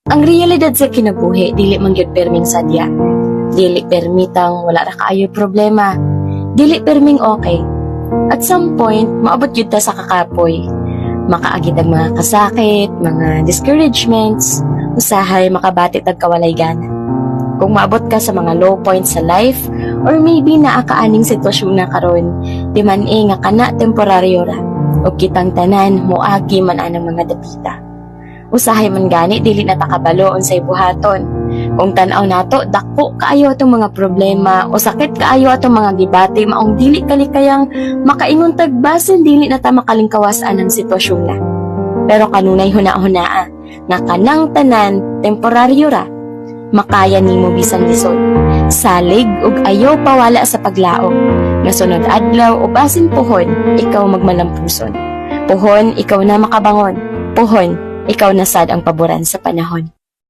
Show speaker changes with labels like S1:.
S1: Ang realidad sa kinabuhi, dili man gyud perming sadya. Dili permitang wala ra kaayo problema. Dili perming okay. At some point, maabot gyud ta sa kakapoy. Makaagit ang mga kasakit, mga discouragements, usahay makabatit ang kawalay gana. Kung maabot ka sa mga low points sa life, or maybe naakaaning sitwasyon na karon, di man nga kana temporaryo ra, o kitang tanan, moagi man anang mga dapita. Usahay man gani, dili na takabalo unsay buhaton. Kung tanaw nato, dako kaayo atong mga problema o sakit kaayo atong mga gibati, maong dili kalikayang makaingon tagbasin, dili na ta makalingkawas anang sitwasyon na. Pero kanunay huna-hunaa, nga kanang tanan, temporaryo ra, makaya nimo bisan lisod. Salig ug ayaw pawala sa paglaom. Nga sunod adlaw o basin puhon, ikaw magmalampuson. Puhon, ikaw na makabangon. Puhon, ikaw na sad ang paboran sa panahon.